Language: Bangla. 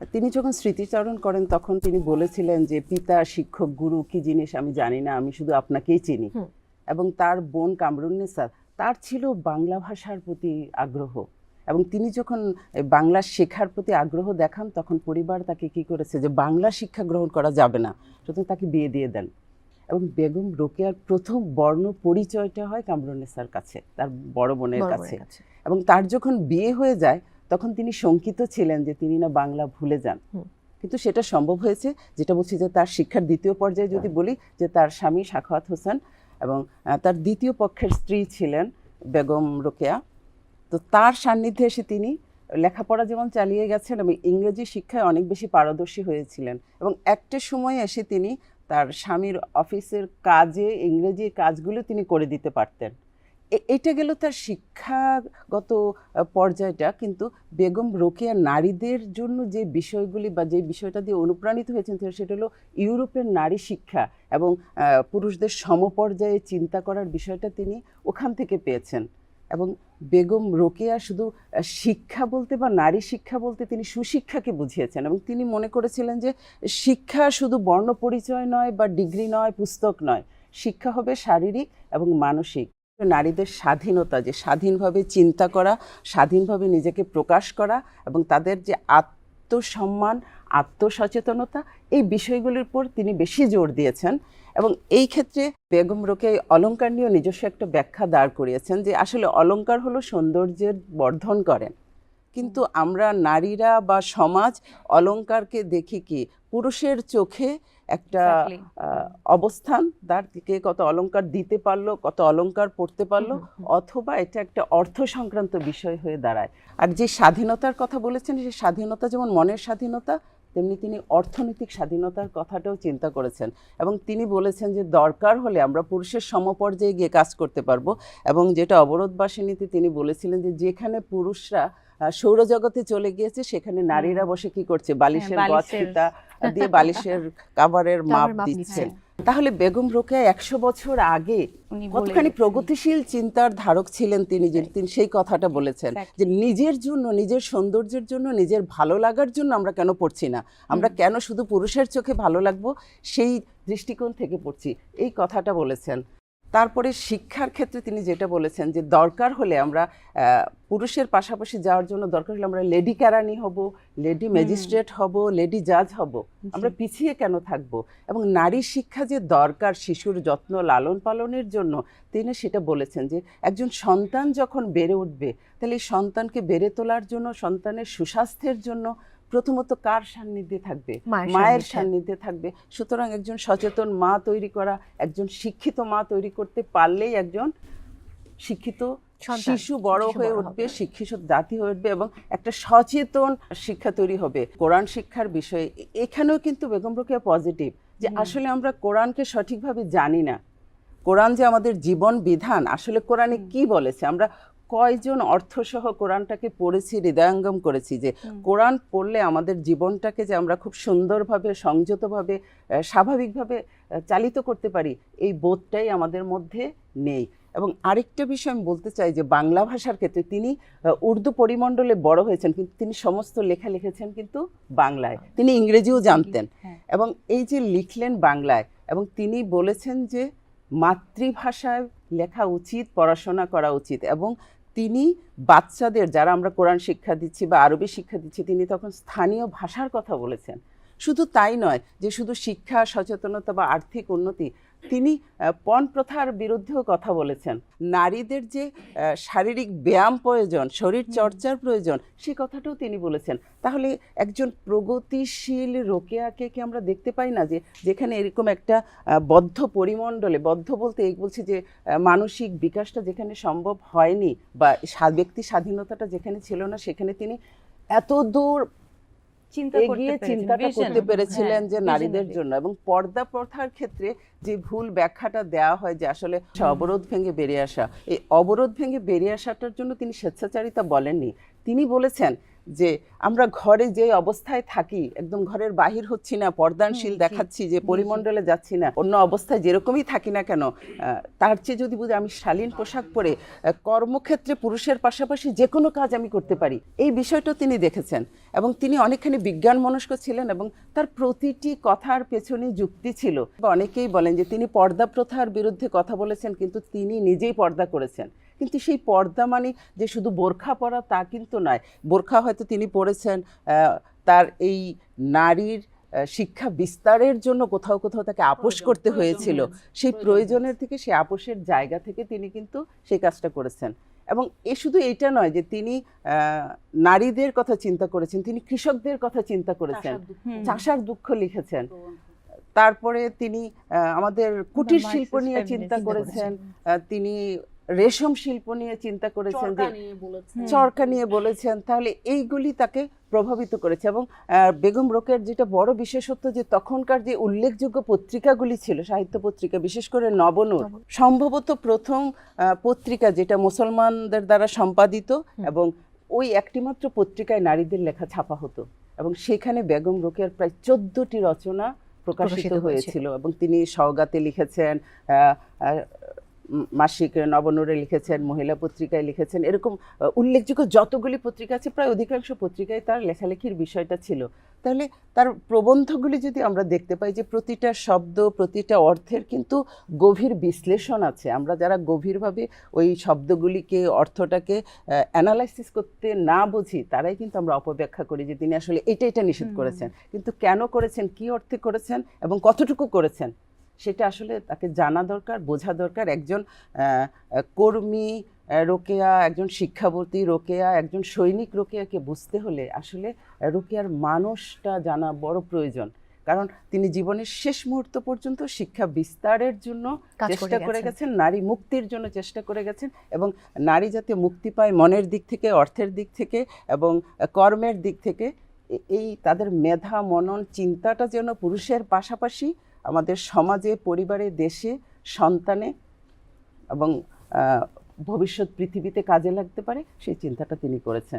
তিনি যখন স্মৃতিচারণ করেন তখন তিনি বলেছিলেন যে পিতা, শিক্ষক, গুরু কি জিনিস আমি জানি না, আমি শুধু আপনাকেই চিনি। এবং তার বোন কামরুন্নেসা, তার ছিল বাংলা ভাষার প্রতি আগ্রহ, এবং তিনি যখন বাংলা শেখার প্রতি আগ্রহ দেখান তখন পরিবার তাকে কি করেছে যে বাংলা শিক্ষা গ্রহণ করা যাবে না, সুতরাং তাকে বিয়ে দিয়ে দেন। এবং বেগম রোকেয়ার প্রথম বর্ণ পরিচয়টা হয় কামরুন্নেসার কাছে, তার বড় বোনের কাছে। এবং তার যখন বিয়ে হয়ে যায় তখন তিনি শঙ্কিত ছিলেন যে তিনি না বাংলা ভুলে যান, কিন্তু সেটা সম্ভব হয়েছে। যেটা বলছি যে তার শিক্ষার দ্বিতীয় পর্যায়ে যদি বলি যে তার স্বামী সাখাওয়াত হোসেন এবং তার দ্বিতীয় পক্ষের স্ত্রী ছিলেন বেগম রোকেয়া, তো তার সান্নিধ্যে এসে তিনি লেখাপড়া যেমন চালিয়ে গেছেন এবং ইংরেজি শিক্ষায় অনেক বেশি পারদর্শী হয়েছিলেন। এবং একটা সময় এসে তিনি তার স্বামীর অফিসের কাজে ইংরেজির কাজগুলো তিনি করে দিতে পারতেন। এটা গেল তার শিক্ষাগত পর্যায়টা। কিন্তু বেগম রোকেয়া নারীদের জন্য যে বিষয়গুলি বা যে বিষয়টা দিয়ে অনুপ্রাণিত হয়েছেন সেটা হলো ইউরোপের নারী শিক্ষা এবং পুরুষদের সমপর্যায়ে চিন্তা করার বিষয়টা তিনি ওখান থেকে পেয়েছেন। এবং বেগম রোকেয়া শুধু শিক্ষা বলতে বা নারী শিক্ষা বলতে তিনি সুশিক্ষাকে বুঝিয়েছেন, এবং তিনি মনে করেছিলেন যে শিক্ষা শুধু বর্ণ পরিচয় নয় বা ডিগ্রি নয়, পুস্তক নয়, শিক্ষা হবে শারীরিক এবং মানসিক। নারীদের স্বাধীনতা, যে স্বাধীনভাবে চিন্তা করা, স্বাধীনভাবে নিজেকে প্রকাশ করা এবং তাদের যে আত্মসম্মান, আত্মসচেতনতা, এই বিষয়গুলির উপর তিনি বেশি জোর দিয়েছেন। এবং এই ক্ষেত্রে বেগম রোকেয়া অলংকার নিয়ে নিজস্ব একটা ব্যাখ্যা দাঁড় করিয়েছেন যে আসলে অলংকার হলো সৌন্দর্যের বর্ধন করেন, কিন্তু আমরা নারীরা বা সমাজ অলংকারকে দেখি কি পুরুষের চোখে একটা অবস্থান, তার কে কত অলংকার দিতে পারলো, কত অলংকার পড়তে পারলো, অথবা এটা একটা অর্থ সংক্রান্ত বিষয় হয়ে দাঁড়ায়। আর যে স্বাধীনতার কথা বলেছেন, সেই স্বাধীনতা যেমন মনের স্বাধীনতা, তেমনি তিনি অর্থনৈতিক স্বাধীনতার কথাটাও চিন্তা করেছেন। এবং তিনি বলেছেন যে দরকার হলে আমরা পুরুষের সমপর্যায়ে গিয়ে কাজ করতে পারবো। এবং যেটা অবরোধবাসিনীতে তিনি বলেছিলেন যে যেখানে পুরুষরা সৌরজগতে চলে গিয়েছে সেখানে নারীরা বসে কি করছে, বালিশের গছ ফিতা দিয়ে বালিশের কাভারের মাপ দিচ্ছে। তাহলে বেগম রোকেয়া 100 বছর আগে কতখানি প্রগতিশীল চিন্তার ধারক ছিলেন তিনি, যে তিনি সেই কথাটা বলেছেন যে নিজের জন্য, নিজের সৌন্দর্যের জন্য, নিজের ভালো লাগার জন্য আমরা কেন পড়ছি না, আমরা কেন শুধু পুরুষের চোখে ভালো লাগবো সেই দৃষ্টিকোণ থেকে পড়ছি, এই কথাটা বলেছেন। তারপরে শিক্ষার ক্ষেত্রে তিনি যেটা বলেছেন যে দরকার হলে আমরা পুরুষের পাশাপাশি যাওয়ার জন্য দরকার হলে আমরা লেডি কেরানি হব, লেডি ম্যাজিস্ট্রেট হব, লেডি জাজ হব, আমরা পিছিয়ে কেন থাকব। এবং নারী শিক্ষা যে দরকার শিশুর যত্ন লালন পালনের জন্য, তিনি সেটা বলেছেন যে একজন সন্তান যখন বেড়ে উঠবে তাহলে এই সন্তানকে বেড়ে তোলার জন্য, সন্তানের সুস্বাস্থ্যের জন্য প্রথমত কার সান্নিধ্যে থাকবে, মায়ের সান্নিধ্যে থাকবে। সুতরাং একজন সচেতন মা তৈরি করা, একজন শিক্ষিত মা তৈরি করতে পারলেই একজন শিক্ষিত শিশু বড় হয়ে উঠবে, শিক্ষিত জাতি হয়ে উঠবে এবং একটা সচেতন শিক্ষা তৈরি হবে। কোরআন শিক্ষার বিষয়ে এখানেও কিন্তু বেগম রোকেয়া পজিটিভ, যে আসলে আমরা কোরআনকে সঠিকভাবে জানি না, কোরআন যে আমাদের জীবন বিধান, আসলে কোরআনে কি বলেছে, আমরা কয়জন অর্থসহ কোরআনটাকে পড়েছি, হৃদয়ঙ্গম করেছি, যে কোরআন পড়লে আমাদের জীবনটাকে যে আমরা খুব সুন্দরভাবে, সংযতভাবে, স্বাভাবিকভাবে চালিত করতে পারি, এই বোধটাই আমাদের মধ্যে নেই। এবং আরেকটা বিষয় আমি বলতে চাই যে বাংলা ভাষার ক্ষেত্রে তিনি উর্দু পরিমণ্ডলে বড় হয়েছেন, কিন্তু তিনি সমস্ত লেখা লিখেছেন কিন্তু বাংলায়, তিনি ইংরেজিও জানতেন। এবং এই যে লিখলেন বাংলায়, এবং তিনি বলেছেন যে মাতৃভাষায় লেখা উচিত, পড়াশোনা করা উচিত। এবং তিনি বাচ্চাদের, যারা আমরা কোরআন শিক্ষা দিচ্ছি বা আরবি শিক্ষা দিচ্ছি, তিনি তখন স্থানীয় ভাষার কথা বলেছেন। শুধু তাই নয় যে শুধু শিক্ষা, সচেতনতা বা আর্থিক উন্নতি, তিনি পণ প্রথার বিরুদ্ধেও কথা বলেছেন। নারীদের যে শারীরিক ব্যায়াম প্রয়োজন, শরীর চর্চার প্রয়োজন, সে কথাটাও তিনি বলেছেন। তাহলে একজন প্রগতিশীল রোকেয়াকে কি আমরা দেখতে পাই না, যে যেখানে এরকম একটা বদ্ধ পরিমণ্ডলে, বদ্ধ বলতে এই বলছি যে মানসিক বিকাশটা যেখানে সম্ভব হয়নি বা ব্যক্তি স্বাধীনতাটা যেখানে ছিল না, সেখানে তিনি এত দূর চিন্তাটা করতে পেরেছিলেন যে নারীদের জন্য। এবং পর্দা প্রথার ক্ষেত্রে যে ভুল ব্যাখ্যাটা দেওয়া হয় যে আসলে অবরোধ ভেঙে বেরিয়ে আসা, এই অবরোধ ভেঙে বেরিয়ে আসাটার জন্য তিনি স্বেচ্ছাচারিতা বলেননি, তিনি বলেছেন যে আমরা ঘরে যে অবস্থায় থাকি, একদম ঘরের বাহির হচ্ছি না, পর্দানশীল দেখাচ্ছি, যে পরিমণ্ডলে যাচ্ছি না, অন্য অবস্থায় যেরকমই থাকি না কেন, তার চেয়ে যদি বুঝি আমি শালীন পোশাক পরে কর্মক্ষেত্রে পুরুষের পাশাপাশি যে কোনো কাজ আমি করতে পারি, এই বিষয়টা তিনি দেখেছেন। এবং তিনি অনেকখানি বিজ্ঞান মনস্ক ছিলেন এবং তার প্রতিটি কথার পেছনে যুক্তি ছিল। অনেকেই বলেন যে তিনি পর্দা প্রথার বিরুদ্ধে কথা বলেছেন, কিন্তু তিনি নিজেই পর্দা করেছেন। কিন্তু সেই পর্দা মানে যে শুধু বোরখা পরা তা কিন্তু নয়। বোরখা হয়তো তিনি পরেছেন তার এই নারীর শিক্ষা বিস্তারের জন্য কোথাও কোথাও তাকে আপোস করতে হয়েছিল, সেই প্রয়োজনের থেকে, সেই আপোসের জায়গা থেকে তিনি কিন্তু সেই কাজটা করেছেন। এবং শুধু এইটা নয় যে তিনি নারীদের কথা চিন্তা করেছেন, তিনি কৃষকদের কথা চিন্তা করেছেন, চাষার দুঃখ লিখেছেন। তারপরে তিনি আমাদের কুটির শিল্প নিয়ে চিন্তা করেছেন, তিনি রেশম শিল্প নিয়ে চিন্তা করেছেন, যে চরকা নিয়ে বলেছেন। তাহলে এইগুলি তাকে প্রভাবিত করেছে। এবং বেগম রোকেয়ার যেটা বড় বিশেষত্ব, যে তখনকার যে উল্লেখযোগ্য পত্রিকাগুলি ছিল, সাহিত্য পত্রিকা, বিশেষ করে নবনূর সম্ভবত প্রথম পত্রিকা যেটা মুসলমানদের দ্বারা সম্পাদিত, এবং ওই একটিমাত্র পত্রিকায় নারীদের লেখা ছাপা হতো। এবং সেখানে বেগম রোকেয়ার প্রায় 14টি রচনা প্রকাশিত হয়েছিল। এবং তিনি সওগাতে লিখেছেন, মাসিক নবনূরে লিখেছেন, মহিলা পত্রিকায় লিখেছেন। এরকম উল্লেখযোগ্য যতগুলি পত্রিকা আছে, প্রায় অধিকাংশ পত্রিকায় তার লেখালেখির বিষয়টা ছিল। তাহলে তার প্রবন্ধগুলি যদি আমরা দেখতে পাই, যে প্রতিটা শব্দ, প্রতিটা অর্থের কিন্তু গভীর বিশ্লেষণ আছে। আমরা যারা গভীরভাবে ওই শব্দগুলিকে, অর্থটাকে অ্যানালাইসিস করতে না বুঝি, তারাই কিন্তু আমরা অপব্যাখ্যা করি যে তিনি আসলে এটা নিষেধ করেছেন। কিন্তু কেন করেছেন, কি অর্থে করেছেন এবং কতটুকু করেছেন, সেটা আসলে তাকে জানা দরকার, বোঝা দরকার। একজন কর্মী রোকেয়া, একজন শিক্ষাবতী রোকেয়া, একজন সৈনিক রোকেয়াকে বুঝতে হলে আসলে রোকেয়ার মানুষটা জানা বড় প্রয়োজন। কারণ তিনি জীবনের শেষ মুহূর্ত পর্যন্ত শিক্ষা বিস্তারের জন্য চেষ্টা করে গেছেন, নারী মুক্তির জন্য চেষ্টা করে গেছেন। এবং নারী যাতে মুক্তি পায় মনের দিক থেকে, অর্থের দিক থেকে এবং কর্মের দিক থেকে, এই তাদের মেধা, মনন, চিন্তাটা যেন পুরুষের পাশাপাশি আমাদের সমাজে, পরিবারে, দেশে, সন্তানে এবং ভবিষ্যৎ পৃথিবীতে কাজে লাগতে পারে, সেই চিন্তাটা তিনি করেছেন।